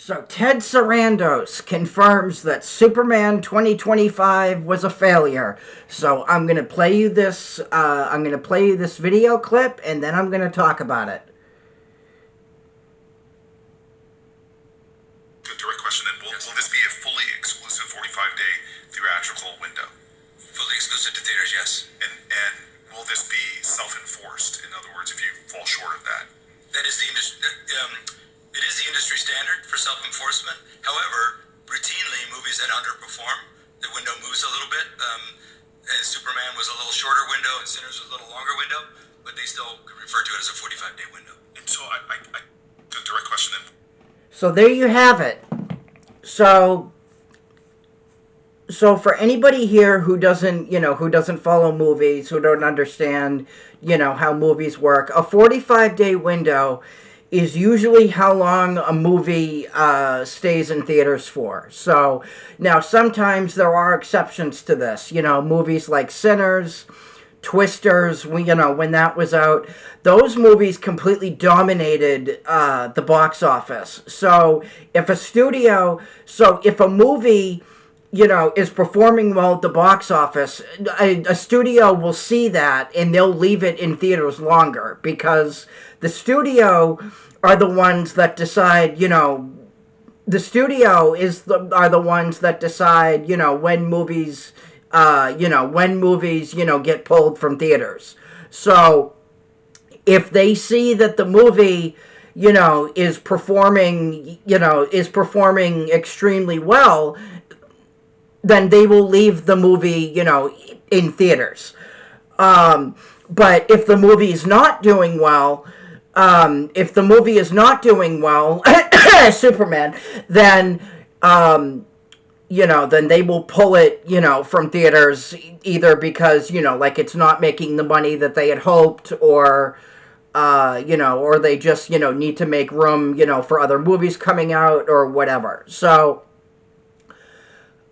So Ted Sarandos confirms that Superman 2025 was a failure. So I'm gonna play you this. I'm gonna play you this video clip, and then I'm gonna talk about it. A direct question then. Will this be a fully exclusive 45-day theatrical window? Fully exclusive to theaters, yes. And will this be self-enforced? In other words, if you fall short of that? That is it is the industry standard for self-enforcement. However, routinely, movies that underperform, the window moves a little bit. And Superman was a little shorter window, and Sinners was a little longer window, but they still refer to it as a 45-day window. And so the direct question then. So there you have it. So for anybody here who doesn't follow movies, who don't understand, how movies work, a 45-day window is usually how long a movie stays in theaters for. So now sometimes there are exceptions to this. Movies like Sinners, Twisters, when that was out, those movies completely dominated the box office. So if a movie is performing well at the box office, a studio will see that and they'll leave it in theaters longer because the studio are the ones that decide, the studio are the ones that decide, when movies, get pulled from theaters. So if they see that the movie, is performing extremely well, then they will leave the movie, in theaters. But if the movie is not doing well, Superman, then, then they will pull it, from theaters, either because, it's not making the money that they had hoped, or they just, need to make room, for other movies coming out, or whatever. So,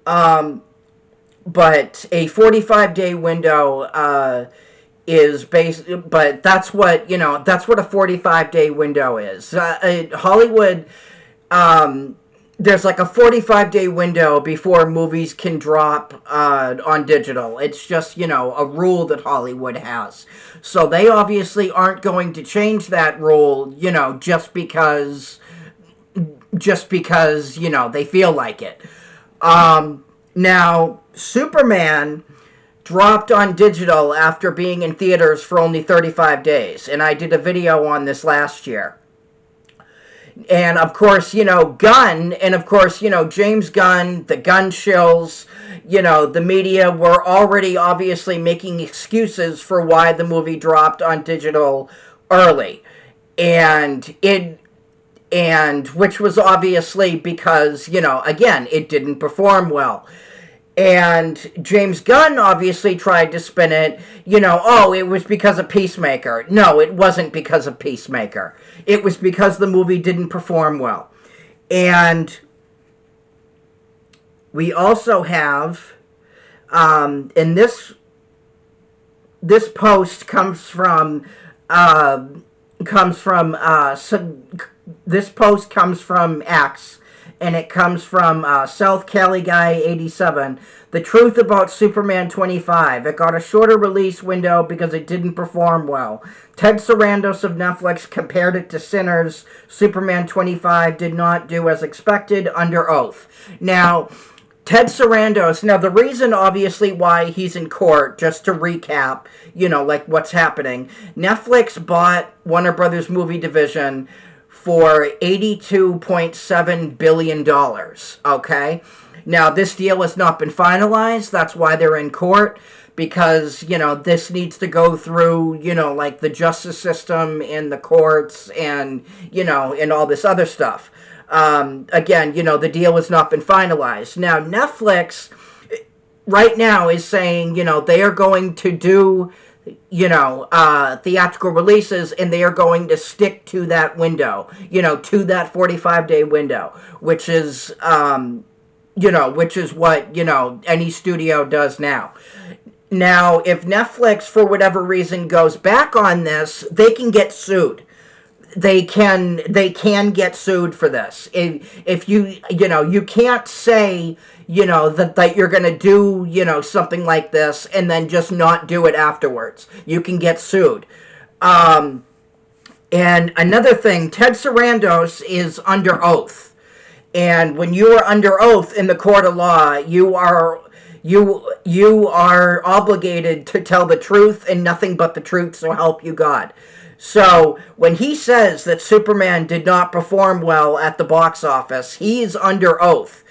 but a 45-day window but that's what a 45-day window is. Hollywood, there's like a 45-day window before movies can drop on digital. It's just, a rule that Hollywood has. So they obviously aren't going to change that rule, just because they feel like it. Now, Superman dropped on digital after being in theaters for only 35 days. And I did a video on this last year. And of course, James Gunn, the Gunn shills, the media were already obviously making excuses for why the movie dropped on digital early. And which was obviously because, again, it didn't perform well. And James Gunn obviously tried to spin it, it was because of Peacemaker. No, it wasn't because of Peacemaker. It was because the movie didn't perform well. And we also have, and this post comes from X, and it comes from South Cali Guy 87. The truth about Superman 25. It got a shorter release window because it didn't perform well. Ted Sarandos of Netflix compared it to Sinners. Superman 25 did not do as expected, under oath. Now, Ted Sarandos, now the reason obviously why he's in court, just to recap, like what's happening. Netflix bought Warner Brothers movie division for $82.7 billion, okay? Now, this deal has not been finalized. That's why they're in court, because, this needs to go through, like the justice system and the courts and, and all this other stuff. Again, the deal has not been finalized. Now, Netflix right now is saying, they are going to do theatrical releases, and they are going to stick to that window, to that 45-day window, which is what, any studio does now. Now, if Netflix, for whatever reason, goes back on this, they can get sued. they can get sued for this. If you can't say that you're going to do something like this and then just not do it afterwards. You can get sued. And another thing, Ted Sarandos is under oath. And when you are under oath in the court of law, you are obligated to tell the truth and nothing but the truth, so help you God. So when he says that Superman did not perform well at the box office, he's under oath.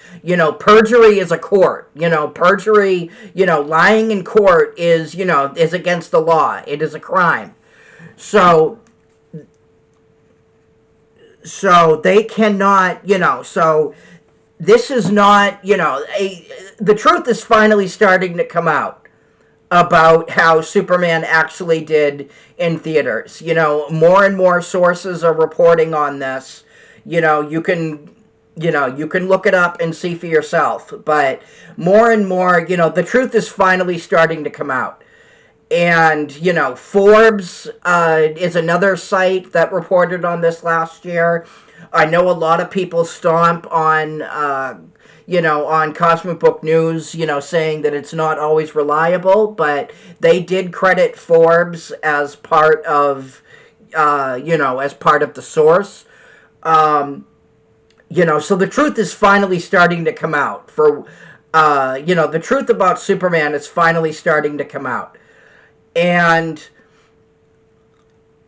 Perjury is a court. Perjury, lying in court is against the law. It is a crime. So they cannot, so this is not, the truth is finally starting to come out about how Superman actually did in theaters. More and more sources are reporting on this. You can look it up and see for yourself. But more and more, the truth is finally starting to come out. And, Forbes is another site that reported on this last year. I know a lot of people stomp on, on Cosmic Book News, saying that it's not always reliable, but they did credit Forbes as part of, as part of the source. So the truth is finally starting to come out. The truth about Superman is finally starting to come out. And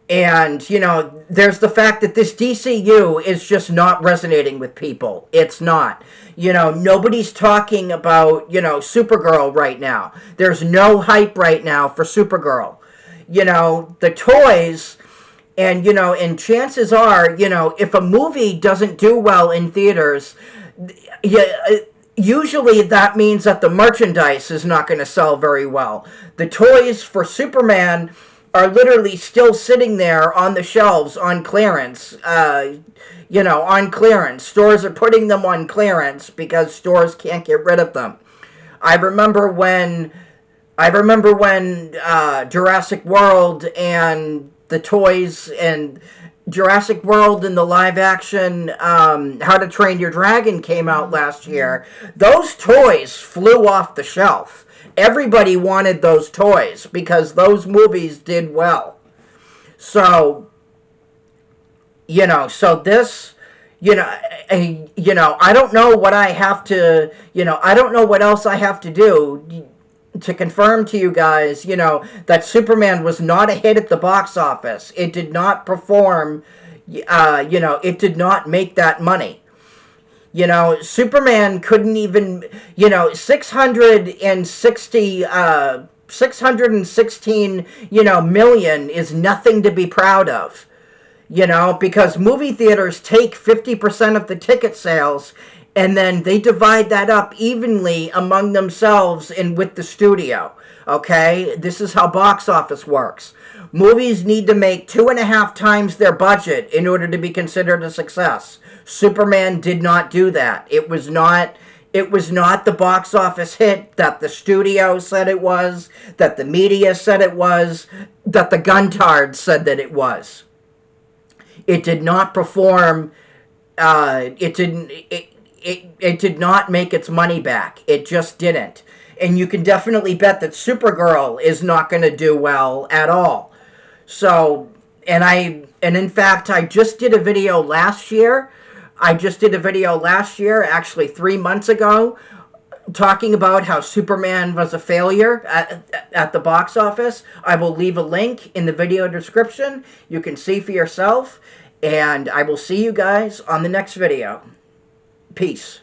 there's the fact that this DCU is just not resonating with people. It's not. Nobody's talking about, Supergirl right now. There's no hype right now for Supergirl. The toys, and chances are, if a movie doesn't do well in theaters, usually that means that the merchandise is not going to sell very well. The toys for Superman are literally still sitting there on the shelves on clearance. On clearance. Stores are putting them on clearance because stores can't get rid of them. I remember when Jurassic World and the toys and Jurassic World and the live action How to Train Your Dragon came out last year. Those toys flew off the shelf. Everybody wanted those toys because those movies did well. So, this, I don't know what I have to, I don't know what else I have to do to confirm to you guys, that Superman was not a hit at the box office. It did not perform, it did not make that money. Superman couldn't even, 616, million is nothing to be proud of. Because movie theaters take 50% of the ticket sales and then they divide that up evenly among themselves and with the studio. Okay? This is how box office works. Movies need to make 2.5 times their budget in order to be considered a success. Superman did not do that. It was not the box office hit that the studio said it was, that the media said it was, that the guntards said that it was. It did not perform, it did not make its money back. It just didn't. And you can definitely bet that Supergirl is not going to do well at all. So, and in fact, I just did a video last year, actually 3 months ago, talking about how Superman was a failure at the box office. I will leave a link in the video description. You can see for yourself. And I will see you guys on the next video. Peace.